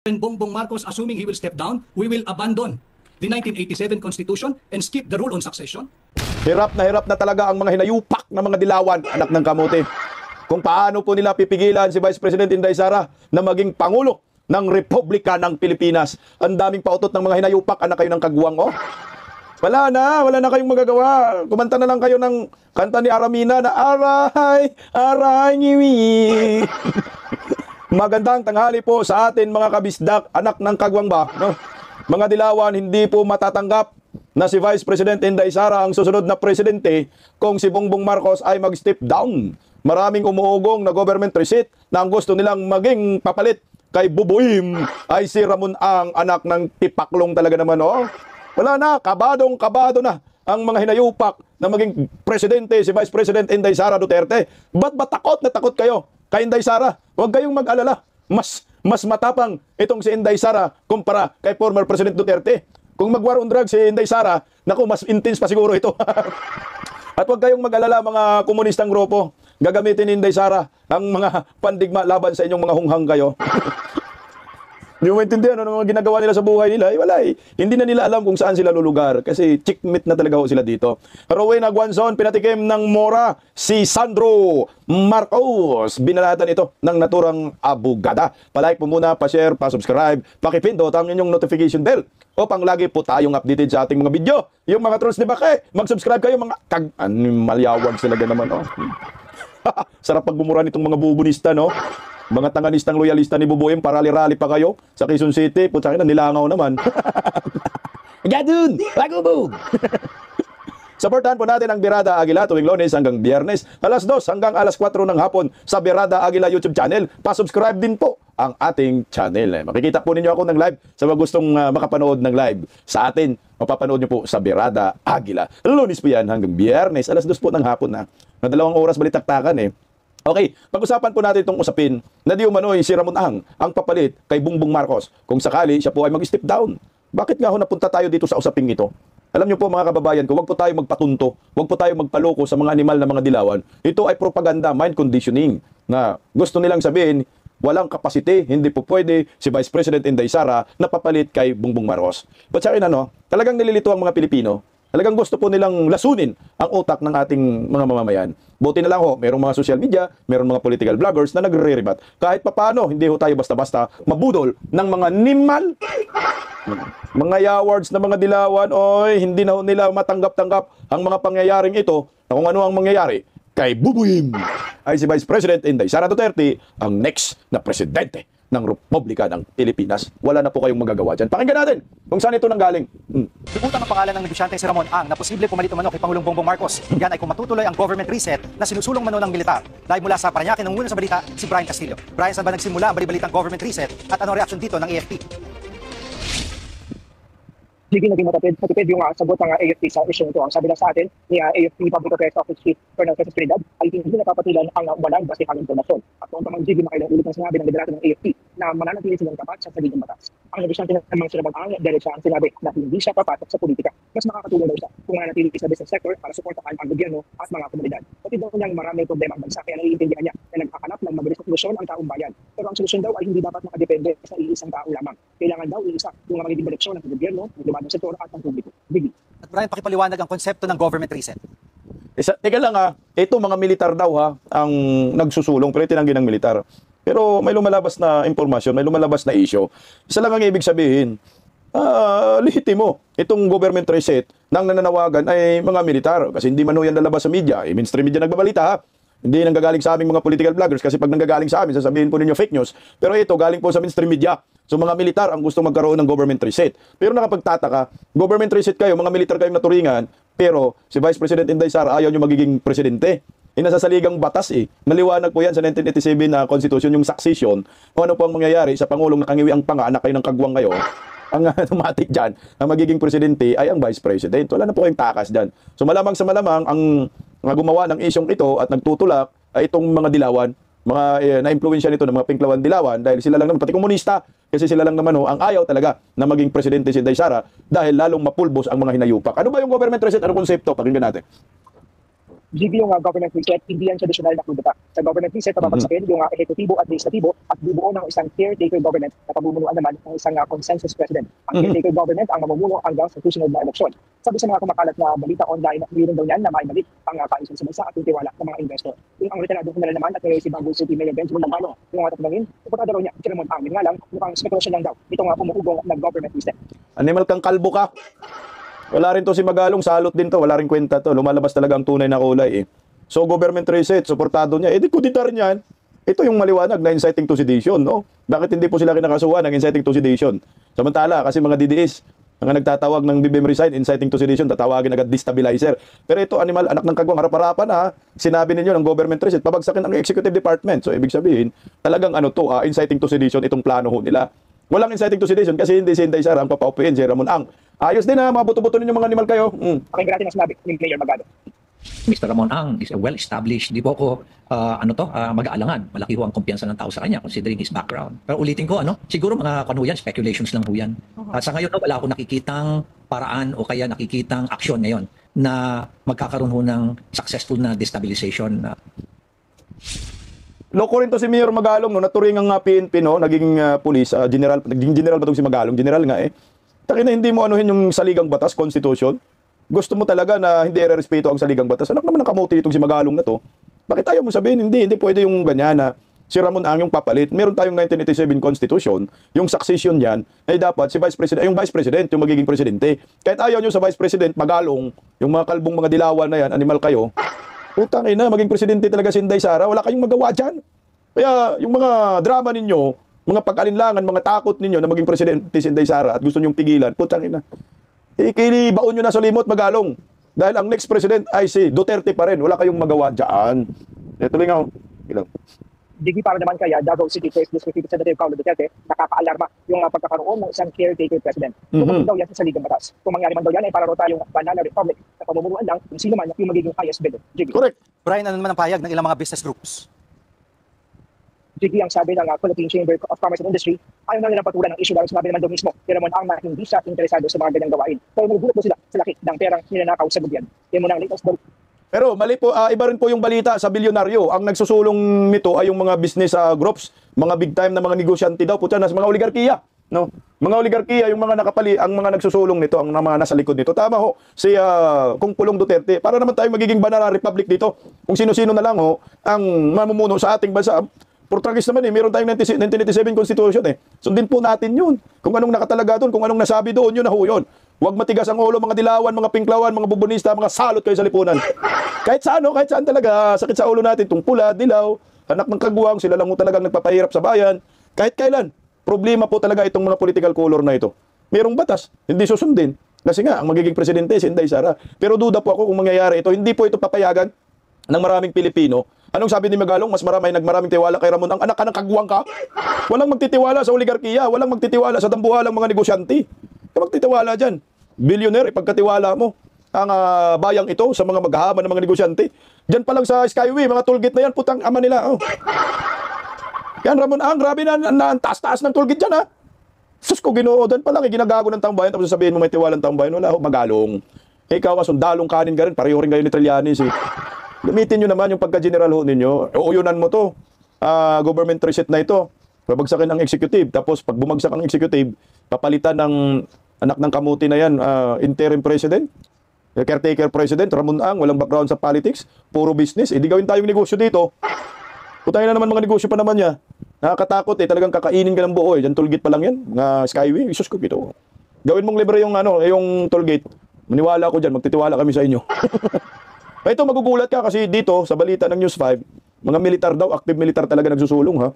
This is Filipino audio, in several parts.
When Bongbong Marcos, assuming he will step down, we will abandon the 1987 Constitution and skip the rule on succession. Hirap na talaga ang mga hinayupak na mga dilawan, anak ng kamote. Kung paano po nila pipigilan si Vice President Inday Sara na maging Pangulo ng Republika ng Pilipinas. Ang daming pautot ng mga hinayupak, anak kayo ng kagwang, oh. Wala na kayong magagawa. Kumanta na lang kayo ng kanta ni Aramina na Aray, Aray, Ngiwi. Magandang tanghali po sa atin mga kabisdak, anak ng kagwang ba, no? Mga dilawan, hindi po matatanggap na si Vice President Inday Sara ang susunod na presidente kung si Bongbong Marcos ay mag-step down. Maraming umuugong na government receipt na ang gusto nilang maging papalit kay Bubuim ay si Ramon Ang, anak ng tipaklong talaga naman, oh. Wala na, kabado na ang mga hinayupak na maging presidente si Vice President Inday Sara Duterte. Ba't ba takot na takot kayo kay Inday Sara? Huwag kayong mag-alala. Mas matapang itong si Inday Sara kumpara kay former President Duterte. Kung mag-war on drugs si Inday Sara, naku, mas intense pa siguro ito. At huwag kayong mag-alala mga komunistang grupo. Gagamitin ni Inday Sara ang mga pandigma laban sa inyong mga hunghang kayo. Hindi mo maintindihan ano mga ginagawa nila sa buhay nila. Wala eh. Hindi na nila alam kung saan sila lulugar kasi chickmate na talaga ho sila dito. Rowena Guanzon, pinatikim ng mora si Sandro Marcos. Binalatan ito ng naturang abogada. Palike po muna, pa-share, pa-subscribe, pakipindot ang inyong notification bell upang lagi po tayong updated sa ating mga video. Yung mga trolls ni Bake, mag-subscribe kayo mga malyawag sila naman. Oh. Sarap pagbumura nitong mga bubunista, no? Mga tanganistang loyalista ni Bubuim, parali-rali pa kayo sa Quezon City. Putsa na, nilangaw naman. Gadun! Wagubog! Supportahan po natin ang Birada Aguila tuwing Lunes hanggang Biyernes, alas 2 hanggang alas 4 ng hapon sa Birada Aguila YouTube channel. Pa-subscribe din po ang ating channel. Makikita po ninyo ako ng live sa mga gustong makapanood ng live sa atin. Mapapanood nyo po sa Birada Aguila. Lunes po yan hanggang Biyernes, alas 2 po ng hapon na. Na 2 oras balitaktakan eh. Okay, pag-usapan po natin itong usapin na di umano'y si Ramon ang papalit kay Bongbong Marcos kung sakali siya po ay mag-step down. Bakit nga ho napunta tayo dito sa usaping ito? Alam niyo po mga kababayan ko, huwag po tayo magpatunto, huwag po tayo magpaloko sa mga animal na mga dilawan. Ito ay propaganda, mind conditioning na gusto nilang sabihin, walang kapasite, hindi po pwede si Vice President Inday Sara na papalit kay Bongbong Marcos. But sa akin talagang nililito ang mga Pilipino. Talagang gusto po nilang lasunin ang utak ng ating mga mamamayan. Buti na lang ho, merong mga social media, merong mga political vloggers na nagre-rebat. Kahit papaano, hindi ho tayo basta-basta mabudol ng mga nimal. Mga yawards na mga dilawan, oy, hindi na ho nila matanggap-tanggap ang mga pangyayaring ito na kung ano ang mangyayari kay Bubuim ay si Vice President Inday Sara Duterte ang next na presidente ng Republika ng Pilipinas. Wala na po kayong magagawa dyan. Pakinggan natin kung saan ito nanggaling. Lubutang ang pangalan ng negosyante si Ramon Ang na posible pumalit umano kay Pangulong Bongbong Marcos. Yan ay kung matutuloy ang government reset na sinusulong mano ng militar. Dahil mula sa Parañaque ng muna sa balita, si Brian Castillo. Brian, saan ba nagsimula ang balibalitang government reset at ano reaction dito ng AFP? Sige, naging matipid yung sagot ng AFP sa issue nito. Ang sabi na sa atin ni AFP Public Affairs Office Chief Colonel Cesar Trinidad ay hindi napapatulan ang walang basihang informasyon. At kung tamang sige, makailang ulit ang sinabi ng liderato ng AFP na mananatili silang tapat sa saging batas. Ang negosyante naman si Ramon Ang, diretsa ang sinabi na hindi siya papatok sa politika. Mas makakatulong daw siya kung mananatili sa business sector para suportahan ang gobyerno at mga komunidad. Pati daw niyang maraming problema ang bansa kaya naiintindihan niya na naghahanap ng mabilis na solusyon ang taong bayan. Pero ang solusyon daw ay hindi dapat nakadepende sa iisang tao lamang. Kailangan daw iisa yung magiging direksyon ng gobyerno, ng lumabang sektor at ng publiko. At Brian, pakipaliwanag ang konsepto ng government reset. Teka lang ito mga militar daw ang nagsusulong pero tinanggi ng militar. Pero may lumalabas na impormasyon, may lumalabas na issue. Isa lang ang ibig sabihin, lehitimo itong government reset nang nananawagan ay mga militar. Kasi hindi man yan lalabas sa media. Mainstream media nagbabalita Hindi nanggagaling sa aming mga political vloggers kasi pag nanggagaling sa amin, sasabihin po ninyo fake news. Pero ito, galing po sa mainstream media. So mga militar ang gusto magkaroon ng government reset. Pero nakapagtataka, government reset kayo, mga militar kayong naturingan, pero si Vice President Inday Sara ayaw nyo magiging presidente. Nasasaligang batas Naliwanag po yan sa 1987 na Constitution, yung succession. Kung ano po ang mangyayari sa Pangulong nakangiwi ang panga, anak kayo ng kagwang kayo, ang automatic dyan, ang magiging presidente ay ang Vice President. Wala na po kayong takas dyan. So malamang sa malamang, ang gumawa ng isyong ito at nagtutulak ay itong mga dilawan, mga na-impluwensya nito ng mga pinklawan dilawan dahil sila lang naman, pati komunista, kasi sila lang naman ang ayaw talaga na maging presidente si Inday Sara dahil lalong mapulbos ang mga hinayupak. Ano ba yung government reset? Ano konsepto? Pakinggan natin. GB yung government reset, hindi yan traditional na kudeta. Sa government reset, mababagsakin yung ehekutibo at legislatibo at bubuo ng isang caretaker government na pamumunuan naman ng isang consensus president. Ang caretaker government ang mamumuno hanggang sa susunod na eleksyon. Sabi sa mga kumakalat na balita online, mayroon daw yan na maibalik ang kaayusan sa bansa at yung tiwala ng mga investor. Yung ang returnadong kumala naman at si Baguio City Mayor Benjamin Lambano, yung mga tatanungin, pupunta daw niya, si Ramon Ang, nga lang, mukhang spekulasyon lang daw itong pumuhugong na government reset. Animal kang kalbo ka. Wala rin to si Magalong, salot din to, wala rin kwenta to. Lumalabas talaga ang tunay na kulay eh. So government reset, suportado niya. Eh di kudita rin yan. Ito yung maliwanag na inciting to sedition, no? Bakit hindi po sila kinakasuhan ng inciting to sedition? Samantala, kasi mga DDS, mga nagtatawag ng BBM resign, inciting to sedition, tatawagin agad destabilizer. Pero ito, animal, anak ng kagwang, harap-harapan na, sinabi ninyo ng government reset, pabagsakin ang executive department. So ibig sabihin, talagang ano to, inciting to sedition, itong plano ho nila. Walang inciting to sedition kasi hindi si Inday Sara ang papaupuin, si Ramon Ang. Ayos din ha, mga buto-buto ninyo mga animal kayo. Pakinggan natin ang sinabi ni Mayor Magado. Mr. Ramon Ang is a well-established. Di po ako mag-aalangan. Malaki ho ang kumpiyansa ng tao sa kanya considering his background. Pero ulitin ko, siguro mga yan, speculations lang ho yan. At sa ngayon, wala ako nakikitang paraan o kaya nakikitang aksyon ngayon na magkakaroon ho ng successful na destabilization. Loko rin to si Mayor Magalong, no, naturing ang PNP, no, naging police, naging general ba itong si Magalong? General nga eh. Taki na hindi mo anuhin yung saligang batas, constitution. Gusto mo talaga na hindi respeto ang saligang batas. Anak naman ang kamuti itong si Magalong na to. Bakit ayaw mo sabihin? Hindi pwede yung ganyan na si Ramon Ang yung papalit. Meron tayong 1987 constitution, yung succession niyan, ay dapat si Vice President, yung Vice President, yung magiging presidente. Kahit ayaw nyo sa Vice President, Magalong, yung mga kalbong mga dilawan na yan, animal kayo, putang ina, maging presidente talaga si Inday Sara, wala kayong magawa dyan. Kaya yung mga drama ninyo, mga pag-alinlangan, mga takot ninyo na maging presidente si Inday Sara at gusto nyong pigilan, putang ina. Ikinibaon nyo na sa limot, Magalong. Dahil ang next president ay si Duterte pa rin. Wala kayong magawa dyan. Ito lang ako. Ilang. Digi para naman kaya Davao City First District Representative Carlo Duterte, nakakaalarma yung pagkakaroon ng isang caretaker president. Kung daw yan sa saligang batas. Kung mangyari man daw yan ay para tayong banana republic na pamumunuan lang kung sino man yung magiging highest bidder. Jiggy. Correct. Brian, ano naman ang pahayag ng ilang mga business groups? Jiggy, ang sabi ng Philippine Chamber of Commerce and Industry, ayaw na nilang patulan ng issue dahil sinabi naman daw mismo, pero Ramon Ang na hindi siya interesado sa mga ganyang gawain. Pero nagugulat po sila sa laki ng perang ninanakaw sa gobyerno. Yan mo na ang latest ball. Pero mali po, iba rin po yung balita sa bilyonaryo. Ang nagsusulong nito ay yung mga business groups, mga big time na mga negosyante daw, puta na mga oligarkiya. No? Mga oligarkiya, yung mga nakapali, ang mga nagsusulong nito, ang mga nasa likod nito. Tama ho, si Kung Pulong Duterte, para naman tayo magiging banana republic dito. Kung sino-sino na lang ho, ang mamumuno sa ating bansa. Portragis naman meron tayong 1987 Constitution eh. Sundin po natin yun. Kung anong nakatalaga doon, kung anong nasabi doon, yun na ho yun. Huwag matigas ang ulo, mga dilawan, mga pinklawan, mga bubunista, mga salot kayo sa lipunan. Kahit saan talaga, sakit sa ulo natin, itong pula, dilaw, anak ng kagwang, sila lang mo talagang nagpapahirap sa bayan. Kahit kailan, problema po talaga itong mga political color na ito. Merong batas, hindi susundin. Kasi nga, ang magiging presidente si Inday Sara. Pero duda po ako kung mangyayari ito. Hindi po ito papayagan ng maraming Pilipino. Anong sabi ni Magalong? Mas nagmaraming tiwala kay Ramon Ang. Anak ka ng kagwang ka? Walang magtitiwala sa oligarkiya. Walang magtitiwala sa dambuhalang mga negosyante. Kaya magtitiwala dyan. Billionaire, ipagkatiwala mo ang bayang ito sa mga maghahaman ng mga negosyante. Diyan pa lang sa Skyway, mga tollgate na yan, putang ama nila. Oh. Yan, Ramon Ang, grabe na ang taas-taas ng tollgate dyan ha. Sus ko, Ginoo, doon pa lang, ginagago ng taong tapos sasabihin mo may tiwala ng taong bayan. Wala ho, Magalong. Ikaw, sundalong kanin ka rin, pareho rin kayo ni Trillanes eh. Gamitin nyo naman yung pagka-general ho ninyo. Uyunan mo to. Government reset na ito. Babagsakin ang executive. Tapos pag bumagsak ang executive, papalitan ng anak ng kamuti na yan, interim president, caretaker president, Ramon Ang, walang background sa politics, puro business. Hindi gawin tayong negosyo dito. Putayin na naman mga negosyo pa naman niya. Nakakatakot eh. Talagang kakainin ka ng buo eh. Diyan tollgate pa lang yan. Skyway. Isus ko ito. Gawin mong libre yung, yung tollgate. Maniwala ako dyan. Magtitiwala kami sa inyo. Ito, magugulat ka kasi dito, sa balita ng News 5, mga militar daw, active militar talaga nagsusulong ha.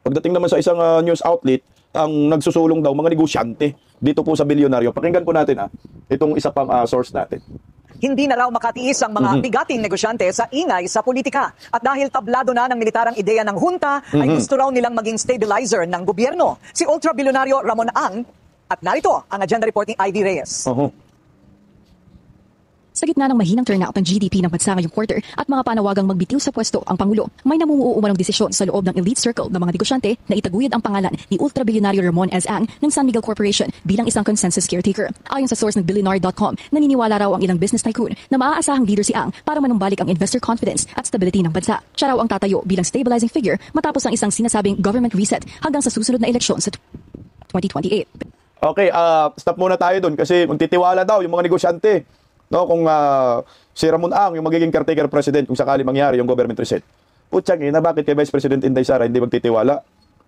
Pagdating naman sa isang news outlet, ang nagsusulong daw, mga negosyante, dito po sa bilyonaryo. Pakinggan po natin ha, itong isa pang source natin. Hindi na raw makatiis ang mga bigating negosyante sa ingay sa politika. At dahil tablado na ng militarang ideya ng junta, ay gusto raw nilang maging stabilizer ng gobyerno. Si ultra-bilyonaryo Ramon Ang, at narito ang agenda reporting ID Reyes. Sa gitna ng mahinang turnout ng GDP ng bansa ngayong quarter at mga panawagang magbitiw sa pwesto ang Pangulo, may namumuo umanong desisyon sa loob ng elite circle ng mga negosyante na itaguyod ang pangalan ni ultra-bilyonaryo Ramon S. Ang ng San Miguel Corporation bilang isang consensus caretaker. Ayon sa source ng Billionaire.com, naniniwala raw ang ilang business tycoon na maaasahang leader si Ang para manumbalik ang investor confidence at stability ng bansa. Siya raw ang tatayo bilang stabilizing figure matapos ang isang sinasabing government reset hanggang sa susunod na eleksyon sa 2028. Okay, stop muna tayo doon kasi magtitiwala daw yung mga negosyante. No, kung si Ramon Ang yung magiging caretaker president kung sakali mangyari yung government reset. Putsang ina, bakit kay Vice President Inday Sara hindi magtitiwala?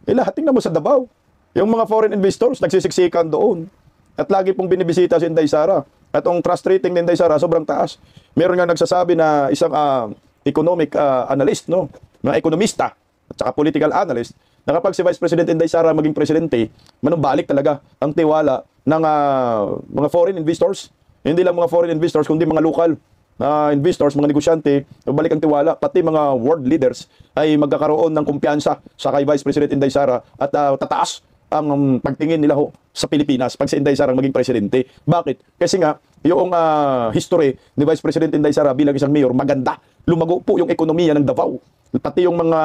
Lahat tingnan mo sa Davao. Yung mga foreign investors nagsisiksikan doon. At lagi pong binibisita si Inday Sara. At ang trust rating ni Inday Sara sobrang taas. Meron nga nagsasabi na isang economic analyst, no, mga ekonomista at saka political analyst, na kapag si Vice President Inday Sara maging presidente, manumbalik talaga ang tiwala ng mga foreign investors. Hindi lang mga foreign investors, kundi mga local investors, mga negosyante, balik ang tiwala, pati mga world leaders ay magkakaroon ng kumpiyansa sa kay Vice President Inday Sara at tataas ang pagtingin nila sa Pilipinas pag si Inday Sara maging presidente. Bakit? Kasi nga, yung history ni Vice President Inday Sara bilang isang mayor, maganda. Lumago po yung ekonomiya ng Davao. Pati yung mga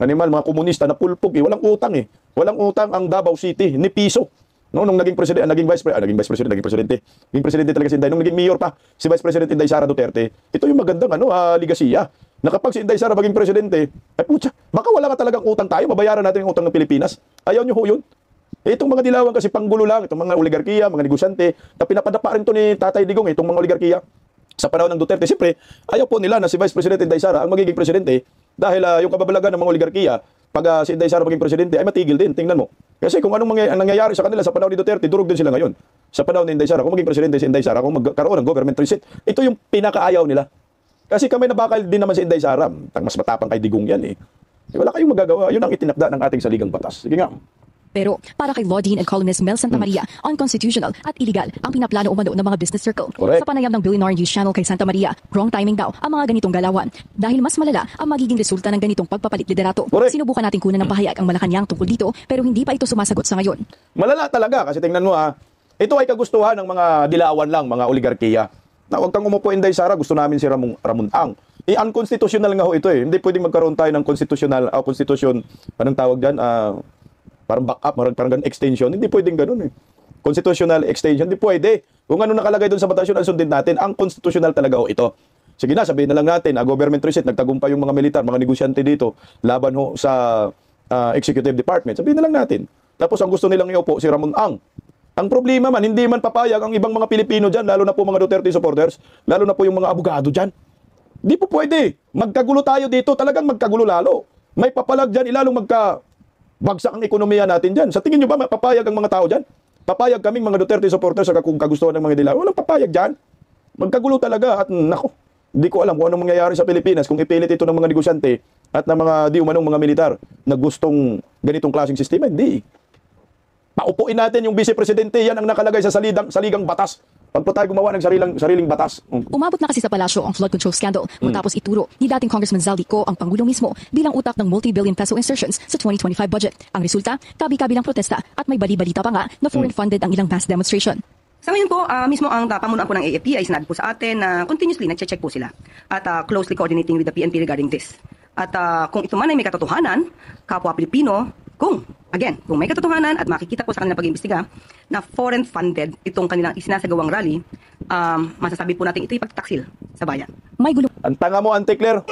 mga komunista na pulpog, walang utang eh. Walang utang ang Davao City, ni piso. No, nung naging presidente, naging presidente talaga si Inday. Nung naging mayor pa si Vice President Inday Sara Duterte, ito yung magandang ligasiya. Na kapag si Inday Sara maging presidente, ay putya, baka wala ka talagang utang tayo, mabayaran natin yung utang ng Pilipinas. Ayaw nyo ho yun. Itong mga dilawan kasi panggulo lang, itong mga oligarkiya, mga negosyante, na pinapadapa rin to ni Tatay Digong, itong mga oligarkiya. Sa panahon ng Duterte, siyempre, ayaw po nila na si Vice President Inday Sara ang magiging presidente dahil yung kababalagan ng mga oligarkiya, pag si Inday Sara maging presidente, ay matigil din. Tingnan mo. Kasi kung anong nangyayari sa kanila sa panahon ni Duterte, durog din sila ngayon. Sa panahon ni Inday Sara, kung maging presidente si Inday Sara, kung magkaroon ng government reset, ito yung pinakaayaw nila. Kasi kami nabakal din naman si Inday Sara. Mas matapang kay Digong yan eh. Wala kayong magagawa. Yun ang itinakda ng ating saligang batas. Sige nga. Pero para kay Law Dean and columnist Mel Santa Maria, unconstitutional at illegal ang pinaplano umano ng mga business circle. Correct. Sa panayam ng Billionaire News Channel kay Santa Maria, wrong timing daw ang mga ganitong galawan dahil mas malala ang magiging resulta ng ganitong pagpapalit liderato. Correct. Sinubukan natin kunan ng pahayag ang Malacanang tungkol dito pero hindi pa ito sumasagot sa ngayon. Malala talaga kasi tingnan mo ito ay kagustuhan ng mga dilawan lang, mga oligarkiya. Na huwag kang umupo Inday Sara, gusto namin si Ramon Ang. Unconstitutional nga ho ito eh. Hindi pwedeng magkaroon tayo ng constitution, anong tawag dyan? Parang backup, parang extension. Hindi pwedeng ganun eh. Constitutional extension, hindi pwede. Kung ano nakalagay doon sa batas yun, ang sundin natin. Ang constitutional talaga ito. Sige na, sabihin na lang natin, government reset, nagtagumpay yung mga militar, mga negosyante dito, laban ho sa executive department. Sabihin na lang natin. Tapos ang gusto nilang iupo, si Ramon Ang. Ang problema man, hindi man papayag ang ibang mga Pilipino dyan, lalo na po mga Duterte supporters, lalo na po yung mga abogado dyan. Hindi po pwede. Magkagulo tayo dito, talagang magkagulo lalo. May papalag dyan, ilalong bagsak ang ekonomiya natin dyan. Sa tingin nyo ba, papayag ang mga tao dyan? Papayag kaming mga Duterte supporters sa kung kagustuhan ng mga dilaw. Walang papayag dyan. Magkagulo talaga at nako, hindi ko alam kung anong mangyayari sa Pilipinas kung ipilit ito ng mga negosyante at ng mga di umanong mga militar na gustong ganitong klaseng sistema. Hindi. Paupuin natin yung vice-presidente, yan ang nakalagay sa saligang batas. Pag po tayo gumawa ng sariling batas. Umabot na kasi sa palasyo ang flood control scandal matapos ituro ni dating Congressman Zaldico ang Pangulo mismo bilang utak ng multi-billion peso insertions sa 2025 budget. Ang resulta, kabi-kabilang protesta at may bali-balita pa nga na foreign-funded ang ilang mass demonstration. Sa ngayon po, mismo ang pamunuan po ng AFP ay sinabi po sa atin na continuously nagche-check po sila at closely coordinating with the PNP regarding this. At kung ito man ay may katotohanan, kapwa Pilipino, kung may katotohanan at makikita po sa kanilang pag-imbestiga na foreign-funded itong kanilang isinasagawang rally, masasabi po natin ito'y pagtaksil sa bayan. May gulo. Ang tanga mo, Auntie Claire.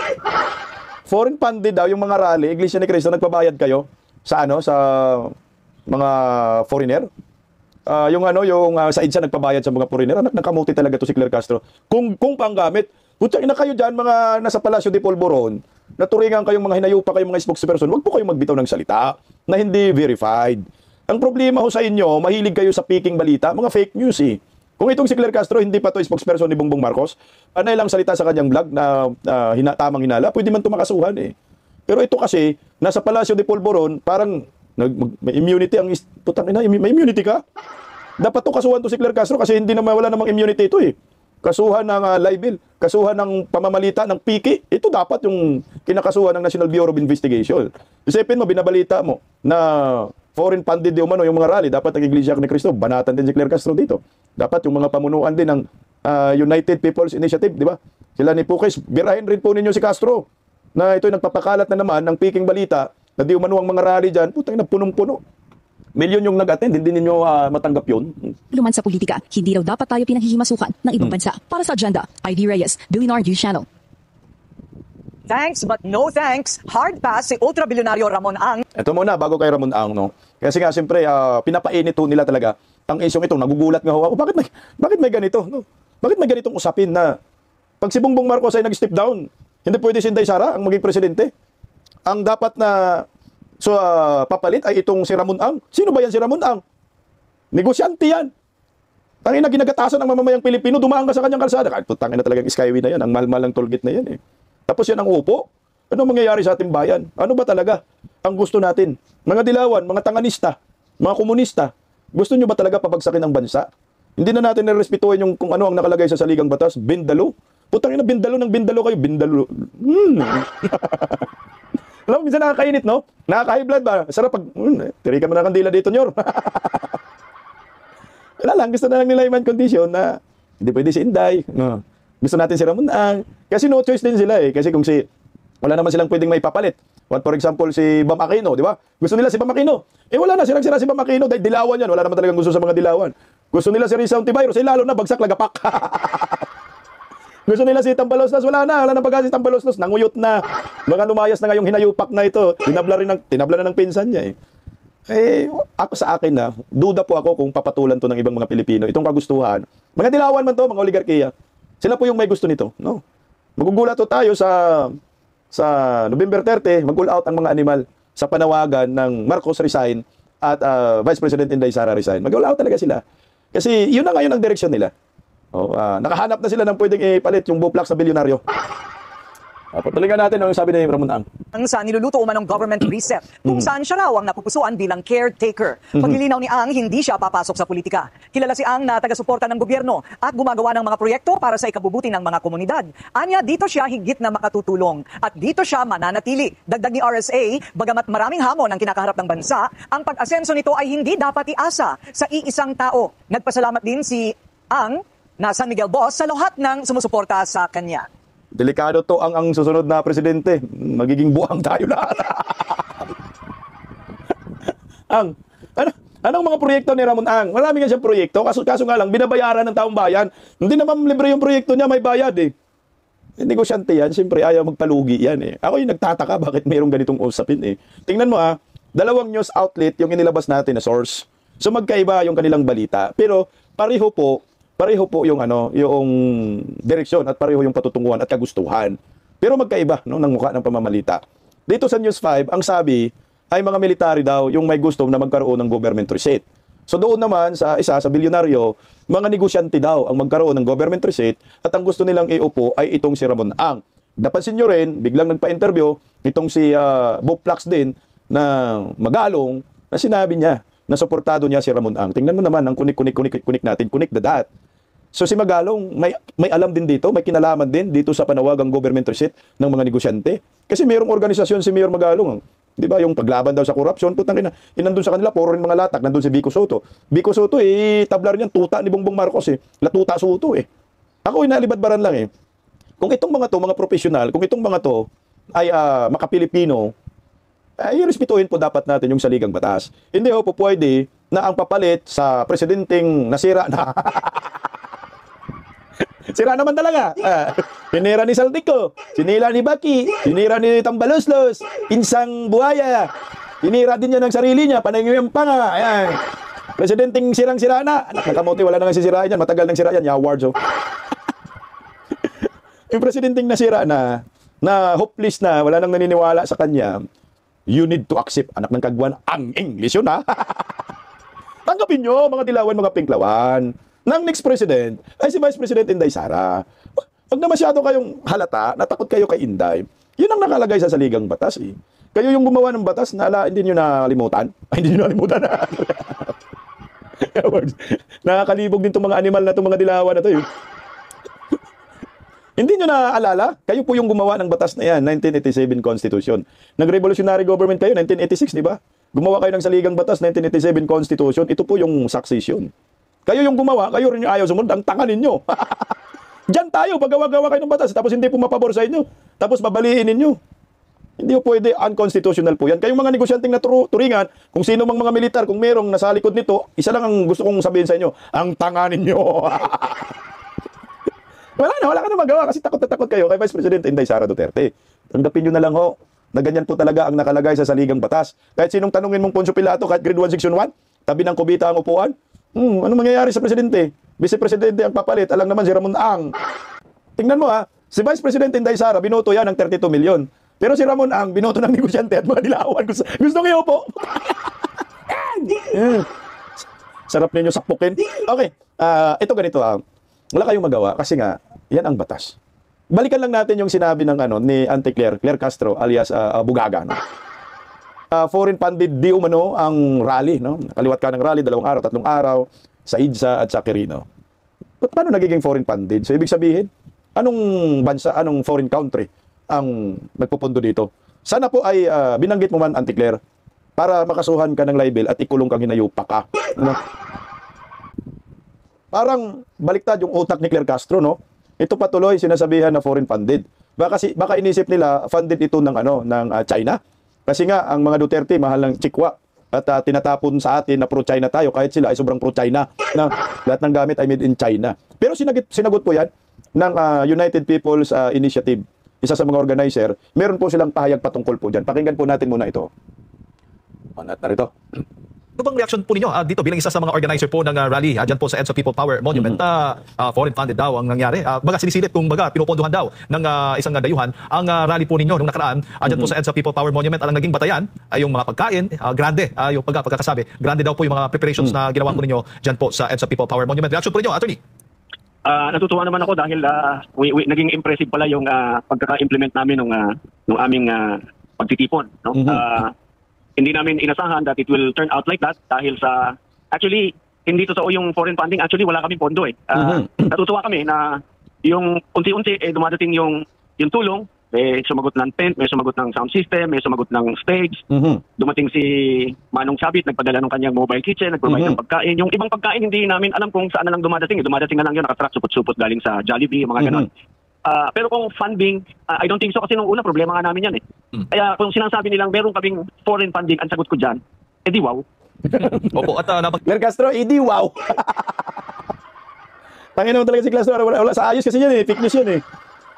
Foreign-funded daw yung mga rally, Iglesia ni Cristo, nagpabayad kayo sa mga foreigner? Yung sa EDSA nagpabayad sa mga foreigner. Anak, nakamuti talaga to si Claire Castro. Kung panggamit, putang ina kayo dyan, mga nasa Palasyo de Polvoron, naturingan kayong mga hinayupa kayong mga spokesperson, wag po kayong magbitaw ng salita na hindi verified. Ang problema ho sa inyo, mahilig kayo sa peking balita, mga fake news eh. Kung itong si Claire Castro, hindi pa to spokesperson ni Bongbong Marcos, panay lang salita sa kanyang vlog na tamang hinala, pwede man ito makasuhan eh. Pero ito kasi, nasa Palasyo de Polvoron, parang may immunity ang putang ina, may immunity ka? Dapat to kasuhan to si Claire Castro kasi hindi naman wala namang immunity ito eh. Kasuhan ng libel, kasuhan ng pamamalita ng piki, ito dapat yung kinakasuhan ng National Bureau of Investigation. Isipin mo, binabalita mo na foreign funded yung mga rally, dapat ang Iglesia ni Cristo, banatan din si Claire Castro dito. Dapat yung mga pamunuan din ng United People's Initiative, di ba? Sila ni Pukis, birahin rin po ninyo si Castro na ito'y nagpapakalat na naman ng piking balita na di umano ang mga rally dyan, putang na punong-puno. Milyon yung nag-attend, hindi ninyo matanggap yun. Luman sa politika, hindi raw dapat tayo pinaghihimasukan ng ibang bansa. Para sa Agenda, ID Reyes, Billionaire News Channel. Thanks but no thanks. Hard pass si ultra-bilyonaryo Ramon Ang. Ito muna, bago kay Ramon Ang, no? Kasi nga, siyempre, pinapainit ho nila talaga ang isyong ito. Nagugulat nga ho ako, bakit may ganito? No? Bakit may ganitong usapin na pag si Bongbong Marcos ay nag-step down, hindi pwede si Inday Sara ang maging presidente? Ang dapat na papalit ay itong si Ramon Ang. Sino ba yan si Ramon Ang? Negosyante yan. Tangin na ginagatasan ng mamamayang Pilipino, dumaan ka sa kanyang kalsada. Kahit tangin na talagang Skyway na yan, ang mahal-mahal ng tollgate na yan eh. Tapos yan ang upo. Ano mangyayari sa ating bayan? Ano ba talaga ang gusto natin? Mga dilawan, mga tanganista, mga komunista, gusto nyo ba talaga pabagsakin ng bansa? Hindi na natin nirespetuhin yung kung ano ang nakalagay sa saligang batas. Bindalo. Putang ina, bindalo ng bindalo kayo. Bindalo. Alam mo, minsan nakakainit, no? Nakaka-high blood ba? Sarap pag, tirikan mo na kandila dito, nyor. Wala lang, gusto na lang nila yung condition na hindi pwede si Inday. No. Gusto natin si Ramon Ang. Kasi no choice din sila eh. Kasi kung wala naman silang pwedeng may papalit. For example, si Bam Aquino, di ba? Gusto nila si Bam Aquino. Eh wala na, sirang-sira si Bam Aquino dahil dilawan yan. Wala naman talagang gusto sa mga dilawan. Gusto nila si Rizal Tibayros, eh lalo na bagsak lagapak. Gusto nila si Tambaloslos, wala na pag-asi si Tambaloslos, nanguyot na. Mga lumayas na ngayong hinayupak na ito. Tinabla na ng pinsan niya eh. Eh, ako sa akin na, duda po ako kung papatulan to ng ibang mga Pilipino. Itong kagustuhan. Mga dilawan man to, mga oligarkiya. Sila po yung may gusto nito, no? Magugulat to tayo sa November 30, mag-all out ang mga animal sa panawagan ng Marcos resign at Vice President Inday Sara resign. Mag-all out talaga sila. Kasi yun na ngayon ang direksyon nila. Nakahanap na sila ng pwedeng ipalit yung buplak sa bilyonaryo. Patulingan natin ang sabi ni Ramon Ang. Ang sa niluluto umanong government reset, kung saan siya raw ang napupusuan bilang caretaker. Paglilinaw ni Ang, hindi siya papasok sa politika. Kilala si Ang na taga-suporta ng gobyerno at gumagawa ng mga proyekto para sa ikabubuti ng mga komunidad. Anya, dito siya higit na makatutulong at dito siya mananatili. Dagdag ni RSA, bagamat maraming hamon ang kinakaharap ng bansa, ang pag-asenso nito ay hindi dapat iasa sa iisang tao. Nagpasalamat din si Ang na San Miguel boss sa lahat ng sumusuporta sa kanya. Delikado to ang susunod na presidente. Magiging buwang tayo lahat. Anong mga proyekto ni Ramon Ang? Marami nga siyang proyekto. Kaso nga lang, binabayaran ng taong bayan. Hindi naman libre yung proyekto niya, may bayad eh. Negosyante yan, siyempre ayaw magpalugi yan eh. Ako yung nagtataka bakit mayroong ganitong usapin eh. Tingnan mo dalawang news outlet yung inilabas natin na source. So magkaiba yung kanilang balita. Pero pareho po yung yung direksyon at pareho yung patutunguhan at kagustuhan. Pero magkaiba ng mukha ng pamamalita. Dito sa News 5, ang sabi ay mga military daw yung may gusto na magkaroon ng government reset. So doon naman sa bilyonaryo, mga negosyante daw ang magkaroon ng government reset at ang gusto nilang iupo ay itong si Ramon Ang. Napansin nyo rin, biglang nagpa-interview itong si Boplax din na Magalong na sinabi niya na suportado niya si Ramon Ang. Tingnan mo naman ang kunik natin, kunik the dot. So si Magalong may alam din dito, may kinalaman din dito sa panawagang government reset ng mga negosyante. Kasi mayroong organisasyon si Mayor Magalong, 'di ba, yung paglaban daw sa korupsyon, putang ina. Nandun sa kanila puro rin mga latak, nandun si Vico Soto. Vico Soto tablar niyan tuta ni Bongbong Marcos Latuta Soto Ako inalibadbaran lang Kung itong mga profesional, kung itong mga to ay maka-Pilipino, ay respetuhin po dapat natin yung saligang batas. Hindi po pwede na ang papalit sa presidenteng nasira na sira naman talaga. Sinira ni Saltico, sinira ni Baki, sinira ni Tambaloslos, Insang Buhaya. Sinira din niya ng sarili niya, panangiyang pa nga. Ayan. Presidenteng sirang-sira na. Nakamuti, wala na nga sisiraan yan. Matagal nang sira yan. Awards, Yung presidenteng nasira na hopeless na, wala nang naniniwala sa kanya, you need to accept, anak ng kagwan, ang English yun, Tanggapin nyo, mga dilawan, mga pinklawan. Nang next president ay si Vice President Inday Sara. Huwag na masyado kayong halata, natakot kayo kay Inday. Yun ang nakalagay sa saligang batas Kayo yung gumawa ng batas na hindi nyo nalimutan. Ay, hindi nyo nalimutan Nakakalibog din itong mga animal na itong mga dilawan na ito Hindi nyo naaalala? Kayo po yung gumawa ng batas na yan, 1987 Constitution. Nag-revolutionary government kayo, 1986, di ba? Gumawa kayo ng saligang batas, 1987 Constitution. Ito po yung succession. Kayo yung gumawa, kayo rin yung ayaw sumunod, ang tanga ninyo. Diyan tayo, paggawa-gawa kayo ng batas, tapos hindi po mapabor sa inyo, tapos babaliin ninyo. Hindi po pwede, unconstitutional po yan. Kayong mga negosyanteng na turingan, kung sino mang mga militar, kung merong nasa likod nito, isa lang ang gusto kong sabihin sa inyo, ang tanga ninyo. Wala ka na magawa kasi takot na takot kayo kay Vice President Inday Sara Duterte. Tanggapin nyo na lang ho, na ganyan po talaga ang nakalagay sa saligang batas. Kahit sinong tanungin mong Poncio Pilato, kahit grade 1, section 1, tabi ng kubita ang upuan, ano mangyayari sa Presidente? Vice Presidente ang papalit, alam naman si Ramon Ang. Tingnan mo si Vice President Inday Sara, binoto yan ng 32 million. Pero si Ramon Ang, binoto ng negosyante at mga dilawan. Gusto ngayon po. Sarap ninyo sakpukin. Okay, ito ganito wala kayong magawa kasi nga, yan ang batas. Balikan lang natin yung sinabi ng ni Auntie Claire Castro alias Bugaga. No? Foreign funded di umano ang rally. No? Nakaliwat ka ng rally, 2 araw, 3 araw, sa IDSA at sa Quirino. Paano nagiging foreign funded? So ibig sabihin, anong bansa, anong foreign country ang nagpupundo dito? Sana po ay binanggit mo man, Auntie Claire, para makasuhan ka ng libel at ikulong kang hinayupa ka. Ano? Parang baliktad yung utak ni Claire Castro, no? Ito patuloy sinasabihan na foreign funded. Baka inisip nila funded ito ng China. Kasi nga ang mga Duterte mahal ng chikwa at tinatapon sa atin na pro-China tayo kahit sila ay sobrang pro-China na lahat ng gamit ay made in China. Pero sinagot po yan ng United People's Initiative, isa sa mga organizer. Meron po silang pahayag patungkol po dyan. Pakinggan po natin muna ito. Narito. Ano bang reaction po ninyo dito bilang isa sa mga organizer po ng rally dyan po sa EDSA People Power Monument na foreign funded daw ang nangyari? Baga sinisilip kung pinupondohan daw ng isang dayuhan ang rally po ninyo nung nakaraan dyan po sa EDSA People Power Monument. Ang naging batayan ay yung mga pagkain, grande, yung pagkakasabi, grande daw po yung mga preparations na ginawa po ninyo dyan po sa EDSA People Power Monument. Reaction po ninyo, Attorney? Natutuwa naman ako dahil naging impressive pala yung pagkaka-implement namin ng aming pagtitipon. No? Hindi namin inasahan that it will turn out like that dahil sa, actually, hindi totoo yung foreign funding. Actually, wala kaming pondo eh. Natutuwa kami na yung unti-unti dumadating yung tulong. May sumagot ng tent, may sumagot ng sound system, may sumagot ng stage. Dumating si Manong Sabit, nagpadala ng kanyang mobile kitchen, nagprovide ng pagkain. Yung ibang pagkain, hindi namin alam kung saan na lang dumadating. Dumadating na lang yun, nakatrak, supot-supot galing sa Jollibee, mga ganon. Pero kung funding, I don't think so kasi nung una problema nga namin yan eh. Kaya kung sinasabi nilang meron kaming foreign funding, ang sagot ko dyan, edi wow. Opo, at Claire Castro, edi wow. Tangin naman talaga si Castro, wala sa ayos kasi yan eh, fake news yan eh.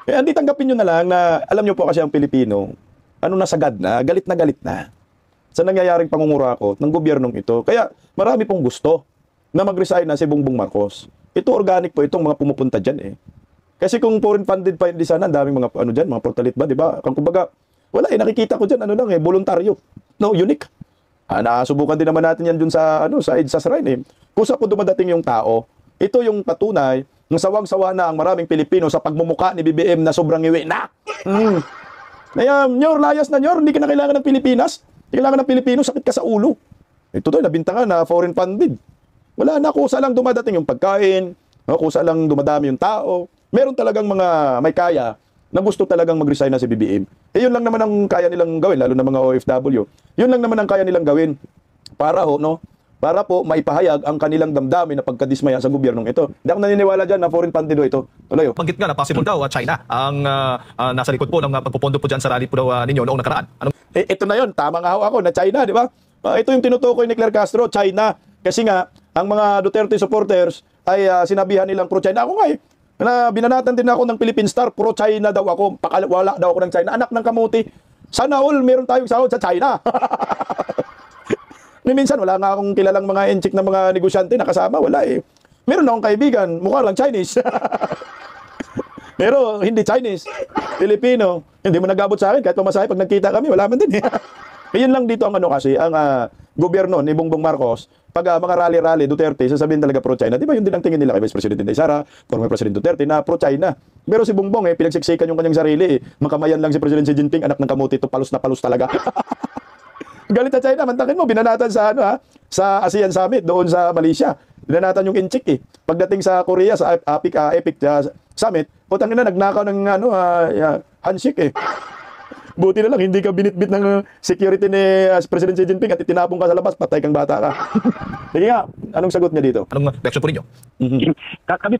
Hindi tanggapin nyo na lang na, alam nyo po kasi ang Pilipino, nasagad na, galit na sa nangyayaring pangungurako ng gobyernong ito. Kaya marami pong gusto na mag-resign na si Bongbong Marcos. Ito organic po itong mga pumupunta dyan eh. Kasi kung foreign funded pa hindi sana, ang daming mga dyan, mga portalit ba, di ba? Kung kumbaga, wala nakikita ko dyan, voluntaryo. No, unique. Nasubukan din naman natin yan dun sa EDSA Shrine eh. Kusa po dumadating yung tao, ito yung patunay ng sawang-sawa na ang maraming Pilipino sa pagmumuka ni BBM na sobrang iwi na. Kaya, Nyor, layas na Nyor, hindi ka na kailangan ng Pilipinas. Kailangan ng Pilipino, sakit ka sa ulo. Ito nabintangan na foreign funded. Wala na, kusa lang dumadating yung pagkain, kusa lang dumadami yung tao. Meron talagang mga may kaya na gusto talagang mag-resign na si BBM. Yun lang naman ang kaya nilang gawin, lalo na mga OFW. Yun lang naman ang kaya nilang gawin para po maipahayag ang kanilang damdamin na pagkadismaya sa gobyernong ito. Hindi ako naniniwala dyan na foreign funded ito. Tuloy. Banggit nga na possible daw China ang nasa likod po ng pagpupondo po dyan sa rally po daw ninyo noong nakaraan. Ito na yun, tama nga ako na China, di ba? Ito yung tinutukoy ni Claire Castro, China. Kasi nga, ang mga Duterte supporters ay sinabihan nilang pro-China. Ako nga na binanatan din ako ng Philippine Star, pro-China daw ako, wala daw ako ng China. Anak ng kamuti, sana all meron tayong sahod sa China. Minsan, wala nga akong kilalang mga enchik na mga negosyante na kasama, wala eh. Meron akong kaibigan, mukha lang Chinese. Pero hindi Chinese, Filipino. Hindi mo nag-abot sa akin, kahit pamasahe pag nagkita kami, wala man din. Yun lang dito ang kasi, ang gobyerno ni Bongbong Marcos, pag mga rally-rally, Duterte, sasabihin talaga pro-China. Di ba yun din ang tingin nila kay Vice President Inday Sara, former President Duterte, na pro-China. Pero si Bongbong, pinagsiksikan yung kanyang sarili. Makamayan lang si President Xi Jinping, anak ng kamuti, ito palos na palos talaga. Galit na China, mantakin mo, binanatan sa sa ASEAN Summit, doon sa Malaysia. Binanatan yung inchik eh. Pagdating sa Korea, sa EPIC Summit, putang ina, nagnakaw ng handshake eh. Buti na lang, hindi ka binitbit ng security ni President Xi Jinping at itinapong ka sa labas, patay kang bata ka. Sige nga, Anong sagot niya dito? Anong reaction po ninyo? Kami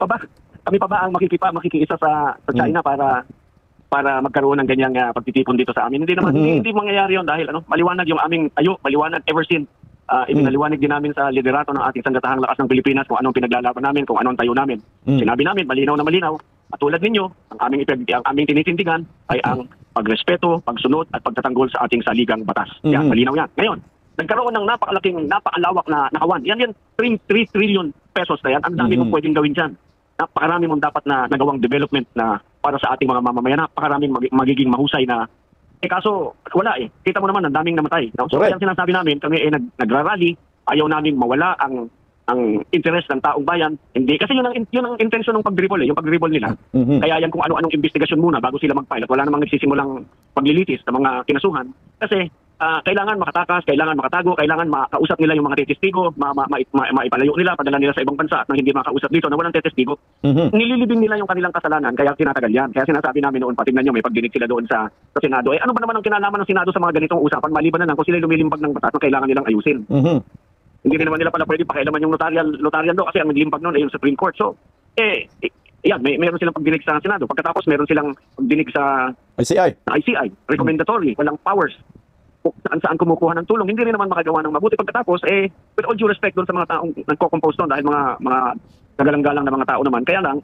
pa ba ang makikiisa sa China para magkaroon ng ganyang pagtitipon dito sa amin? Hindi naman, hindi mangyayari yun dahil maliwanag yung aming maliwanag ever since. Ipinaliwanag din namin sa liderato ng ating Sandatahang Lakas ng Pilipinas kung anong pinaglalaban namin, kung anong tayo namin. Sinabi namin, malinaw na malinaw, at tulad ninyo, ang aming tinitindigan ay ang pagrespeto, pagsunod at pagtatanggol sa ating saligang batas. Yan, malinaw yan. Ngayon, nagkaroon ng napakalawak na nakawan. Yan, 3 trillion pesos na yan. Ang dami mong pwedeng gawin dyan. Napakarami mong dapat na nagawang development na para sa ating mga mamamayan. Napakaraming magiging mahusay na kaso wala Kita mo naman ang daming namatay. No? So kaya sinasabi namin, kami nagrarally, ayaw namin mawala ang interest ng taong bayan. Hindi kasi yun ang intention ng pag-dribble yung pag-dribble nila. Kaya yan kung ano-anong investigasyon muna bago sila mag-file at wala namang nagsisimulang paglilitis ng mga kinasuhan kasi kailangan makatakas, kailangan makatago, kailangan makausap nila yung mga tetestigo, maipalayo nila, padala nila sa ibang bansa at nang hindi makausap dito na walang tetestigo. Nililibing nila yung kanilang kasalanan, kaya tinatagal yan. Kaya sinasabi namin noon, patingnan nyo, may pagdinig sila doon sa Senado. Ano ba naman ang kinalaman ng Senado sa mga ganitong usapan? Maliban na lang kung sila lumilimbag ng batas na kailangan nilang ayusin. Hindi rin naman nila pala pwede pakialaman yung notarial law kasi ang naglimbag noon ay yung Supreme Court. So, yan, meron silang pagdinig sa Senado. Pagkatapos meron silang pagdinig sa ICI, recommendatory, walang powers. Saan kumukuha ng tulong, hindi rin naman makagawa ng mabuti. Pagkatapos, with all due respect doon sa mga taong nagko-compose doon dahil mga kagalang-galang na mga tao naman, kaya lang,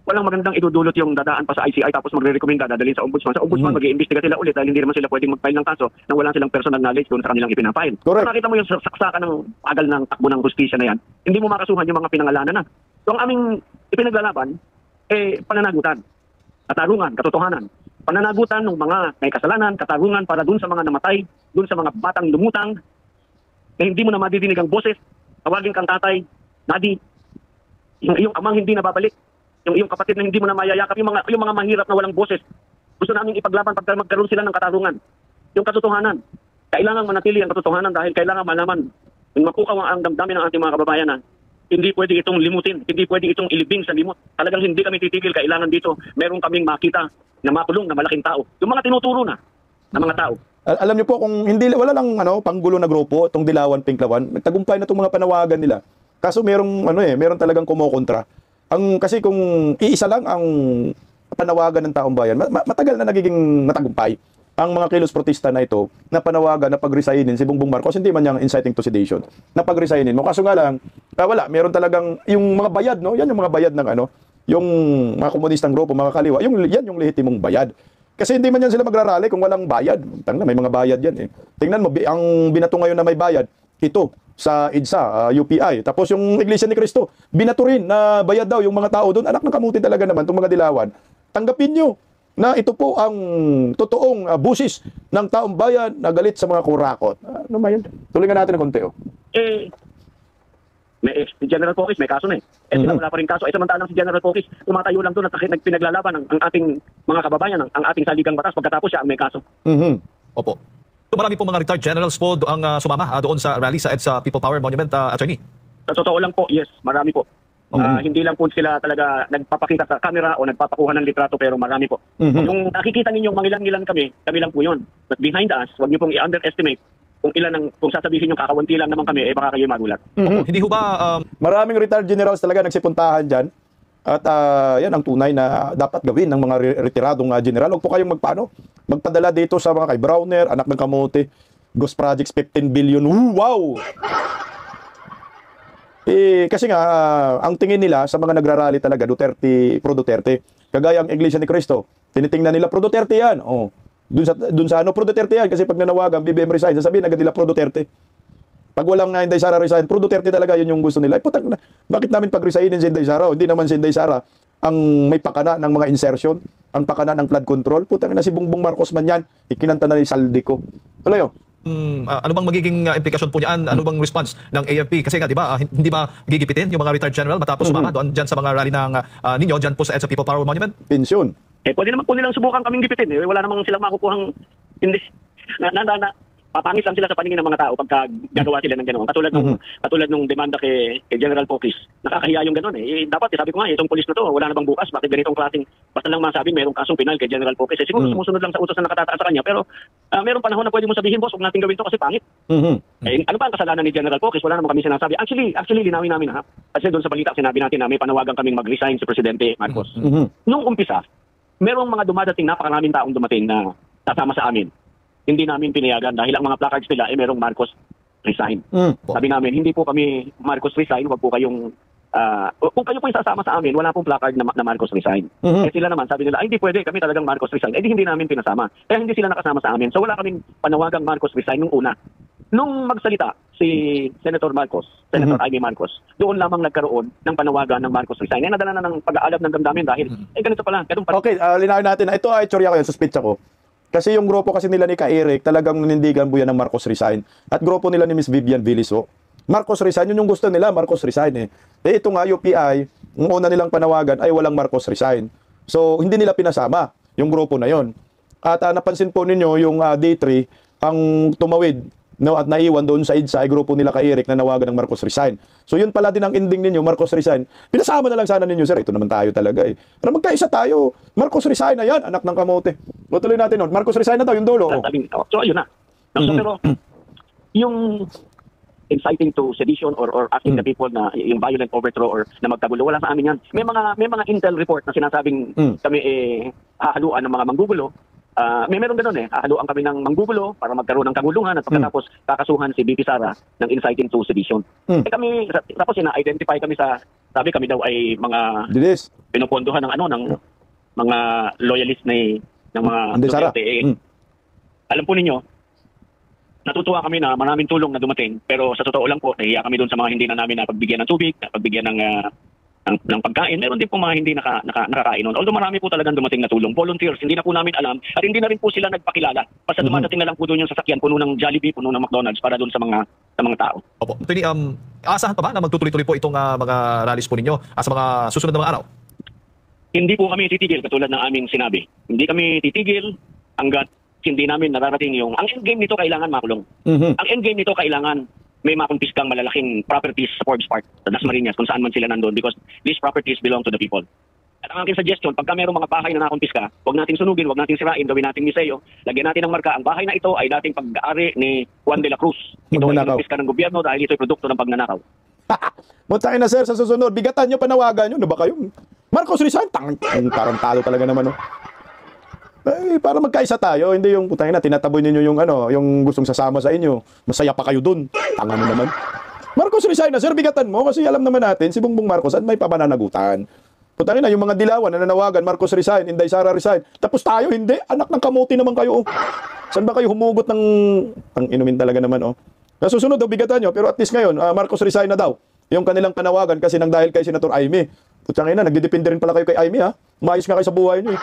walang magandang idudulot yung dadaan pa sa ICI tapos magre-recommenda, dadalhin sa ombudsman. Sa ombudsman, mag-iimbestiga sila ulit dahil hindi naman sila pwedeng mag-file ng kaso nang wala silang personal knowledge doon sa kanilang ipinafile. So, nakita mo yung saksakan ng pagal ng takbo ng hustisya na yan, hindi mo makasuhan yung mga pinangalanan na. So, ang aming ipinaglalaban, pananagutan, katarungan, katotohanan. Pananagutan ng mga may kasalanan, katarungan para dun sa mga namatay, dun sa mga batang lumutang, na hindi mo na madidinig ang boses, tawagin kang tatay, daddy, yung iyong amang hindi na babalik, yung iyong kapatid na hindi mo na mayayakap, yung mga mahirap na walang boses. Gusto namin ipaglaban pagka magkaroon sila ng katarungan. Yung katotohanan. Kailangan manatili ang katotohanan dahil kailangan malaman, yung mapukaw ang damdamin ng ating mga kababayan na hindi pwede itong limutin, hindi pwede itong ilibing sa limot. Talagang hindi kami titigil, kailangan dito meron kaming makita na makulong na malaking tao. Yung mga tinuturo na mga tao. Alam niyo po kung wala lang panggulo na grupo itong Dilawan Pinklawan, nagtagumpay na itong mga panawagan nila. Kaso meron talagang kumokontra. Kasi kung iisa lang ang panawagan ng taong bayan, matagal na nagiging matagumpay ang mga kilos protesta na ito na panawagan na pag-resignin si Bongbong Marcos, hindi man niyang inciting to sedition, na pag-resignin mo. Kaso nga lang, meron talagang yung mga bayad, yan yung mga bayad ng yung mga komunistang grupo, mga kaliwa, yan yung lehitimong bayad. Kasi hindi man yan sila magrarally kung walang bayad. May mga bayad yan Tingnan mo, ang binato ngayon na may bayad, ito, sa EDSA, UPI. Tapos yung Iglesia ni Cristo, binato rin na bayad daw yung mga tao doon. Anak ng kamuti talaga naman, itong mga Dilawan. Tanggapin nyo na ito po ang totoong busis ng taong bayan na galit sa mga kurakot. Ano ba yun? Tulingan natin ng konti. Si General Pocis, may kaso na sila wala pa rin kaso. Samantalang si General Pocis, tumatayo lang doon at nagpinaglalaban ang ating mga kababayan, ang ating saligang batas, pagkatapos siya ang may kaso. Opo. So, marami po mga retired generals po ang sumama doon sa rally sa EDSA People Power Monument, Attorney. Sa totoo lang po, yes, marami po. Hindi lang po sila talaga nagpapakita sa camera o nagpapakuha ng litrato, pero marami po. Yung nakikita ninyo, mangilan-ngilan kami lang po yun. But behind us, huwag niyo pong i-underestimate kung sasabihin yung kakawanti lang naman kami, baka kayo magulat. Hindi ho ba... Maraming retired generals talaga nagsipuntahan dyan. At yan ang tunay na dapat gawin ng mga retiradong general. Huwag po kayong magpadala dito sa mga kay Browner, anak ng kamote, Ghost Projects, 15 billion. Wow! Kasi nga, ang tingin nila sa mga nagrarally talaga, pro Duterte. Kagaya ang Iglesia ni Cristo, tinitingnan nila, pro Duterte yan. Dun sa pro Duterte yan. Kasi pag nanawagan, BBM resign, sasabihin agad nila pro Duterte. Pag walang Inday Sara resign, pro Duterte talaga yun yung gusto nila. Bakit namin pag-resignin si Inday Sara? Hindi naman si Inday Sara ang may pakana ng mga insertion, ang pakana ng flood control. Putang na si Bongbong Marcos man yan, ikinanta na ni Saldico. Tuloy ano bang magiging implikasyon po niyan? Ano bang response ng AFP? Kasi nga, di ba, hindi ba gigipitin yung mga retired general matapos sumama doon dyan sa mga rally ng ninyo, dyan po sa EDSA People Power Monument? Pensyon. Pwede naman po nilang subukan kaming gipitin. Wala namang silang makukuhang hindi. papangis lang sila sa paningin ng mga tao pagka gagawa sila ng gano'n. Katulad nung demanda kay General Pokis. Nakakahiya yung gano'n eh. Dapat sabi ko nga, itong pulis na to, wala na bang bukas? Bakit ganitong klaseng, basta lang masabing mayroong kasong penal kay General Pokis. Siguro sumusunod lang sa utos na nakataas sa kanya, pero mayroong panahon na pwede mo sabihin, boss, huwag natin gawin to kasi pangit. Ano ba ang kasalanan ni General Pokis? Wala naman kami sinasabi. Actually linawin namin ha. Kasi doon sa balita sinabi natin na may panawagan kaming mag-resign si Presidente Marcos. Nung umpisa, merong mga dumadating, napakaraming taong dumating na sasama sa amin. Hindi namin pinayagan dahil ang mga placards nila ay merong Marcos resign. Sabi namin, hindi po kami Marcos resign, wag po kayong kung kayo po yung sasama sa amin, wala pong placard na Marcos resign. Eh sila naman, sabi nila, ay hindi pwede, kami talagang Marcos resign. Eh hindi namin pinasama. Kaya hindi sila nakasama sa amin. So wala kaming panawagang Marcos resign nung una. Nung magsalita si Senator Amy Marcos, doon lamang nagkaroon ng panawagan ng Marcos resign. Eh nadala na ng pag-aalab ng damdamin dahil ganito pala. Okay, linawin natin. Ito ay teorya ko yun, suspitsa ko. Kasi yung grupo kasi nila ni Ka-Eric, talagang nanindigan buyan ng Marcos resign. At grupo nila ni Miss Vivian Viliso, Marcos resign, yun yung gusto nila, Marcos resign eh. Eh ito nga, UPI, ang una nilang panawagan ay walang Marcos resign. So, hindi nila pinasama yung grupo na yon. At napansin po ninyo yung D3, ang tumawid, no, at naiwan doon sa EDSA ay grupo nila Ka-Eric na nawagan ng Marcos resign. So yun pala din ang ending ninyo, Marcos resign. Pinasama na lang sana ninyo, sir. Ito naman tayo talaga eh. Pero magkaisa tayo. Marcos resign na yan, anak ng kamote. Tuloy natin nun. Marcos resign na daw, yung dulo. So ayun na. So, pero yung inciting to sedition or asking the people na yung violent overthrow or na magkagulo, wala sa amin yan. May mga intel report na sinasabing kami hahaluan ng mga manggugulo. Meron gano'n eh. Hahaluan kami ng manggugulo para magkaroon ng kaguluhan at pagkatapos kakasuhan si BP Sara ng inciting to sedition. Eh kami, tapos ina-identify kami sabi kami daw ay mga pinupondohan ng mga loyalist ng mga Duterte. Alam po ninyo, natutuwa kami na maraming tulong na dumating, pero sa totoo lang po, nahiya kami doon sa mga hindi na namin napagbigyan ng tubig, napagbigyan ng pagkain. Meron din po mga hindi nakakain noon. Although marami po talagang dumating na tulong. Volunteers, hindi na po namin alam at hindi na rin po sila nagpakilala. Basta dumadating na lang po doon yung sasakyan, puno ng Jollibee, puno ng McDonald's para doon sa mga tao. Opo. Attorney, aasahan pa ba na magtutuloy-tuloy po itong mga rallies po ninyo sa mga susunod na mga araw? Hindi po kami titigil katulad ng aming sinabi. Hindi kami titigil hanggat hindi namin nararating yung... Ang endgame nito kailangan makulong. Ang endgame nito kailangan may makumpiskang malalaking properties sa Forbes Park, sa Dasmariñas, kung saan man sila nandun because these properties belong to the people. At ang aking suggestion, pagka mayroong mga bahay na nakumpiska, huwag natin sunugin, huwag natin sirain, gawin nating museo, lagyan natin ng marka. Ang bahay na ito ay dating pag-aari ni Juan de la Cruz. Ito ay nakumpiska ng gobyerno dahil ito ay produkto ng pagnanakaw. Mutakin na sir, sa susunod, bigatan nyo, panawagan nyo, ano ba kayo? Marcos resign, tarantado talaga naman. Eh, para magkaisa tayo, hindi yung putangin na tinataboy ninyo yung yung gustong sasama sa inyo. Masaya pa kayo dun. Tanga mo naman. Marcos resign na, sir, bigatan mo kasi alam naman natin si Bongbong Marcos at may pamananagutan. Putangin na yung mga dilawan na nanawagan, Marcos resign, Inday Sara resign. Tapos tayo hindi, anak ng kamuti naman kayo. Saan ba kayo humugot ng inumin talaga naman Nasusunod daw bigatan nyo, pero at least ngayon, Marcos resign na daw. Yung kanilang panawagan kasi nang dahil kay Senator Amy. Putangin na, nagdidepende rin pala kayo kay Amy ha. Maayos nga kayo sa buhay nyo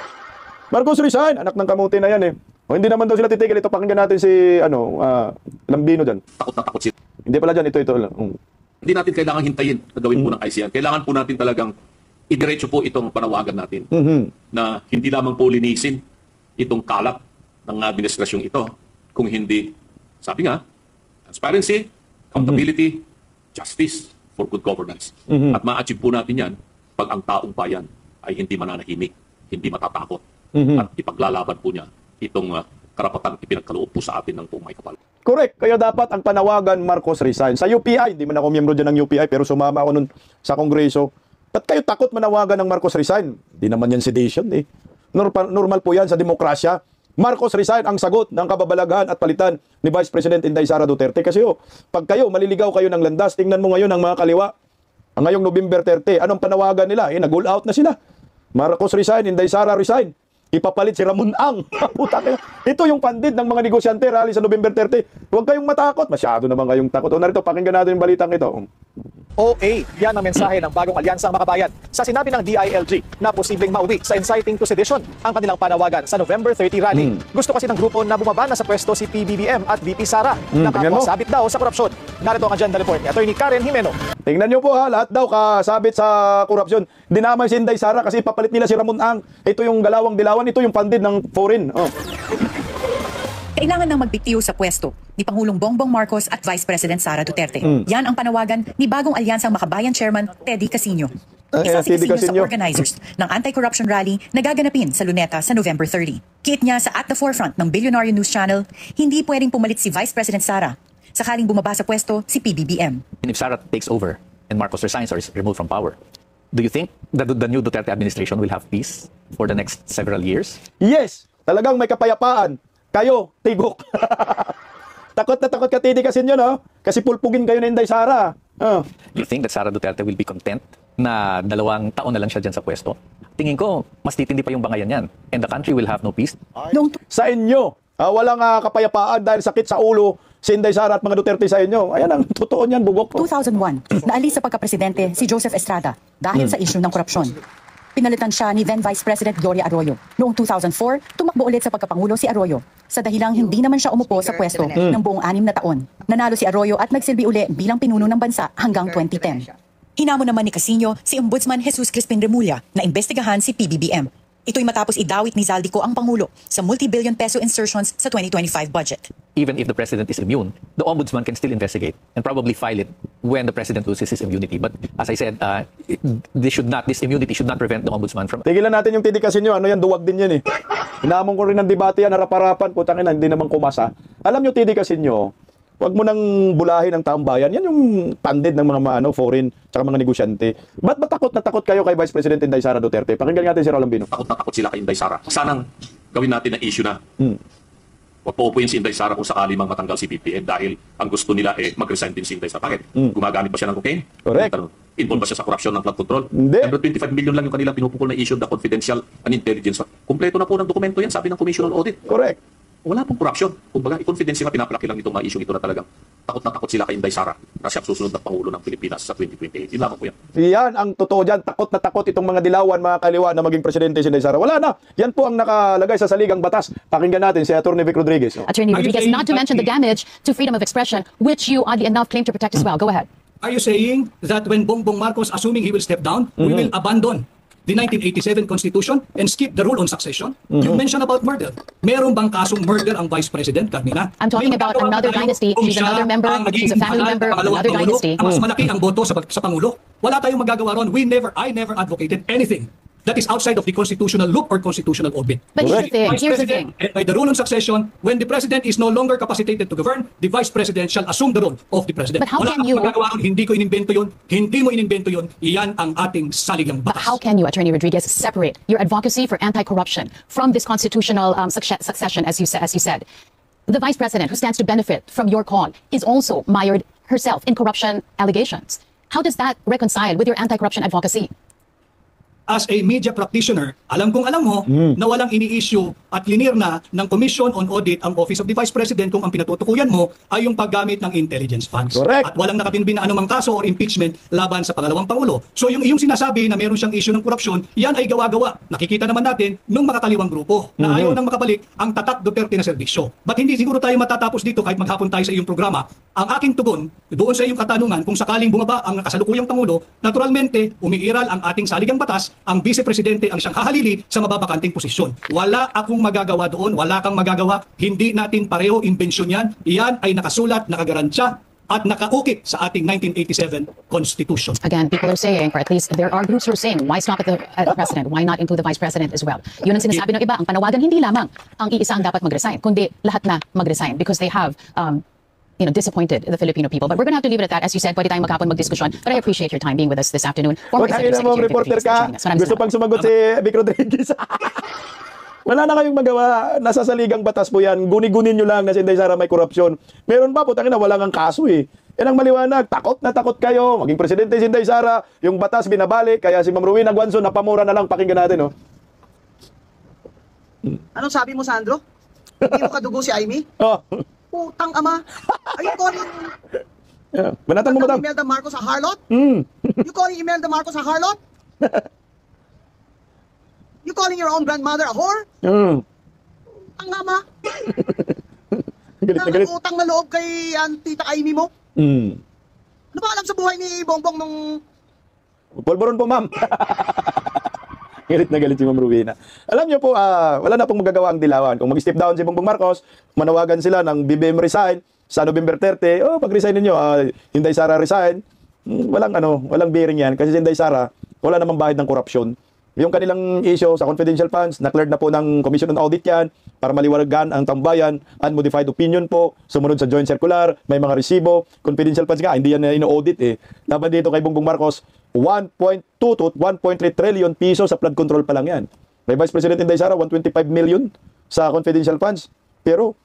Marcos resign, anak ng kamuti na yan hindi naman daw sila titigil. Ito, pakinggan natin si Lambino dyan. Takot na takot sila. Hindi pala dyan, ito lang. Hindi natin kailangan hintayin na gawin po ng ICC. Kailangan po natin talagang idiretso po itong panawagan natin na hindi lamang po linisin itong kalat ng administrasyong ito. Kung hindi, sabi nga, transparency, accountability, justice for good governance. At ma-achieve po natin yan pag ang taong bayan ay hindi mananahimik, hindi matatakot. At ipaglalaban po niya itong karapatang ipinagkaloob po sa atin ng buong may kapal. Correct. Kaya dapat ang panawagan Marcos resign. Sa UPI, hindi man ako miyembro dyan ng UPI, pero sumama ako nun sa Kongreso. Ba't kayo takot manawagan ng Marcos resign? Hindi naman yan sedation Normal po yan sa demokrasya. Marcos resign ang sagot ng kababalaghan at palitan ni Vice President Inday Sara Duterte. Kasi pag kayo, maliligaw kayo ng landas, tingnan mo ngayon ang mga kaliwa. Ngayong November 30, anong panawagan nila? Nag-all out na sila. Marcos resign, Inday Sara resign. Ipapalit si Ramon Ang. Ito yung pandid ng mga negosyante rally sa November 30. Huwag kayong matakot. Masyado naman kayong takot. Narito, pakinggan natin yung balitang ito. OA, yan ang mensahe ng bagong alyansang makabayan sa sinabi ng DILG na posibleng mauwi sa inciting to sedition ang kanilang panawagan sa November 30 rally. Gusto kasi ng grupo na bumaba na sa pwesto si PBBM at VP Sara na kapwa-sabit daw sa korupsyon. Narito ang agenda report ni Attorney Karen Jimeno. Tingnan nyo po lahat daw kasabit sa korupsyon. Dinamay si Inday Sara kasi ipapalit nila si Ramon Ang. Ito yung galawang dilawan, ito yung pandid ng foreign. Kailangan nang magbitiw sa pwesto ni Pangulong Bongbong Marcos at Vice President Sara Duterte. Yan ang panawagan ni bagong alyansang Makabayan Chairman Teddy Casino. Isa si Casino sa organizers ng anti-corruption rally na gaganapin sa Luneta sa November 30. Kiit niya sa At the Forefront ng Billionaire News Channel, hindi pwedeng pumalit si Vice President Sara sakaling bumaba sa pwesto si PBBM. If Sara takes over and Marcos resigns or is removed from power, do you think that the new Duterte administration will have peace for the next several years? Yes, talagang may kapayapaan. Kayo, tigok. Takot na takot ka, Teddy Casino, no? Kasi pulpugin kayo na Inday Sara. Do you think that Sara Duterte will be content na 2 taon na lang siya dyan sa pwesto? Tingin ko, mas titindi pa yung bangayan yan. And the country will have no peace. Sa inyo, walang kapayapaan dahil sakit sa ulo si Inday Sara at mga Duterte sa inyo. Ayan ang totoo niyan, bugok. 2001, naalis sa pagkapresidente si Joseph Estrada dahil sa issue ng korupsyon. Pinalitan siya ni then Vice President Gloria Arroyo. Noong 2004, tumakbo ulit sa pagkapangulo si Arroyo. Sa dahilang hindi naman siya umupo sa pwesto ng buong 6 na taon. Nanalo si Arroyo at nagsilbi uli bilang pinuno ng bansa hanggang 2010. Hinamo naman ni Casino si Ombudsman Jesus Crispin Remulla na imbestigahan si PBBM. Ito'y matapos idawit ni Zaldico ang Pangulo sa multi-billion peso insertions sa 2025 budget. Even if the president is immune, the ombudsman can still investigate and probably file it when the president loses his immunity. But as I said, this immunity should not prevent the ombudsman from... Tigilan natin yung Teddy Casino. Ano yan, duwag din yan eh. Hinamon ko rin ng debate yan, harap-harapan. Putang ina, hindi naman kumasa. Alam nyo, Teddy Casino, wag mo nang bulahin ang taong bayan. Yan yung pandid ng mga foreign tsaka mga negosyante. Ba't takot na takot kayo kay Vice President Inday Sara Duterte? Pakinggan natin si Roland Bino. Takot na takot sila kay Inday Sara. Sanang gawin natin na issue na paupuin si Inday Sara kung sakali mang matanggal si PBBM dahil ang gusto nila mag-resign din si Inday Sara. Bakit? Gumagamit ba siya ng cocaine? Correct. Involved ba siya sa korupsyon ng flood control? Hindi. 125 million lang yung kanila pinupukol na issue, the confidential and intelligence. Kumpleto na po ng dokumento yan, sabi ng Commission on Audit. Correct. Wala pong korupsyon. Kumbaga, i-confidence nga pinapalaki lang itong mga issue ito na talagang takot na takot sila kay Inday Sara na siya susunod na Pangulo ng Pilipinas sa 2028. Yun lamang po yan. Yan ang totoo dyan. Takot na takot itong mga dilawan, mga kaliwa na maging presidente si Inday Sara. Wala na. Yan po ang nakalagay sa saligang batas. Pakinggan natin si Atty. Vic Rodriguez. Attorney Rodriguez, not to mention the damage to freedom of expression, which you oddly enough claim to protect as well. Go ahead. Are you saying that when Bongbong Marcos, assuming he will step down, we will abandon the 1987 Constitution and skip the rule on succession? You mentioned about murder. Meron bang kasong murder ang Vice President, Carmina? I'm talking about another dynasty. She's another member. She's a family member of another dynasty. Mas malaki ang boto sa Pangulo. Wala tayong magagawa ron. I never advocated anything that is outside of the constitutional loop or constitutional orbit. But here's the thing. By the rule on succession, when the President is no longer capacitated to govern, the Vice President shall assume the role of the President. But how Wala can you... magagawa ron. Hindi ko inimbento yun. Hindi mo inimbento yun. Iyan ang ating saligang batas. But how can you, Attorney Rodriguez, separate your advocacy for anti-corruption from this constitutional succession, as you said? The Vice President, who stands to benefit from your call, is also mired herself in corruption allegations. How does that reconcile with your anti-corruption advocacy? As a media practitioner, alam kong alam mo na walang ini-issue at linir na ng Commission on Audit ang Office of the Vice President kung ang pinatutukuyan mo ay yung paggamit ng intelligence funds. Correct. At walang nakapinbin na anumang kaso or impeachment laban sa pangalawang Pangulo. So yung iyong sinasabi na meron siyang issue ng korupsyon, yan ay gawa-gawa. Nakikita naman natin nung makakaliwang grupo na ayaw nang makabalik ang tatak Duterte na serbisyo. But hindi siguro tayo matatapos dito kahit maghapon tayo sa iyong programa. Ang aking tugon doon sa iyong katanungan kung sakaling bumaba ang kasalukuyang Pangulo, naturalmente umiiral ang ating saligang batas, ang Vice Presidente ang siyang hahalili sa mababakanting posisyon. Wala akong magagawa doon, wala kang magagawa, hindi natin pareho imbensyon yan. Iyan ay nakasulat, nakagarantiya at nakaukit sa ating 1987 Constitution. Again, people are saying, or at least there are groups who are saying, why stop at the President? Why not include the Vice President as well? Yun ang sinasabi ng iba. Ang panawagan, hindi lamang ang iisa ang dapat mag-resign, kundi lahat na mag-resign because they have disappointed the Filipino people. But we're going to have to leave it at that. As you said, pwede tayong maghapon mag-diskusyon. But I appreciate your time being with us this afternoon. Huwag kayo na mga reporter ka. Gusto pang sumagot si Vic Rodriguez. Wala na kayong magawa. Nasa saligang batas po yan. Guni-gunin nyo lang na si Inday Sara may korupsyon. Meron ba? Putangin na, wala kang kaso eh. Yan ang maliwanag. Takot na takot kayo. Maging presidente si Inday Sara. Yung batas binabalik. Kaya si Ma'am Rowena Guanzon napamura na lang. Pakinggan natin, oh. Anong sabi mo, Sandro? Hindi mo kadugo si Amy? Oh. Putang ama. Are you calling Banatan mo, madam. Imelda Marcos a harlot? You calling Imelda Marcos a harlot? You calling your own grandmother a whore? Ang ama. Galit. Utang na loob kay Tita Amy mo? Ano ba alam sa buhay ni Bongbong nung... Pulburon po, ma'am. Galit na galit si Ma'am Rowena. Alam niyo po, wala na pong magagawa ang Dilawan. Kung mag-step down si Bongbong Marcos, manawagan sila ng BBM resign sa November 30, pag-resign ninyo, Inday Sara resign. Walang bearing yan. Kasi si Inday Sara, wala namang bahid ng korupsyon. Yung kanilang issue sa confidential funds, na-cleared na po ng Commission on Audit yan para maliwanagan ang tambayan, unmodified opinion po, sumunod sa joint circular, may mga resibo, confidential funds nga, hindi yan ino-audit eh. Laban dito kay Bongbong Marcos, 1.2 to 1.3 trillion piso sa flood control pa lang yan. May Vice President Inday Sara, 125 million sa confidential funds. Pero,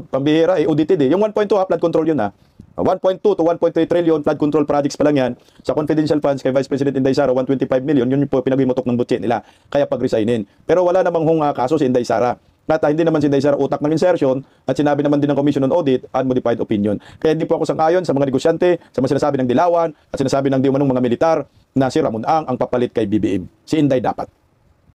pambihira, audited eh. Yung 1.2 flood control yun 1.2 to 1.3 trillion flood control projects pa lang yan. Sa confidential funds kay Vice President Inday Sara, 125 million. Yun po pinag-imutok ng budget nila. Kaya pag-resignin. Pero wala namang kaso si Inday Sara. At hindi naman si Inday Sara utak ng insertion at sinabi naman din ng Commission on Audit, unmodified opinion. Kaya hindi po ako sang-ayon sa mga negosyante, sa mga sinasabi ng Dilawan at sinasabi ng di umanong mga militar na si Ramon Ang papalit kay BBM. Si Inday dapat.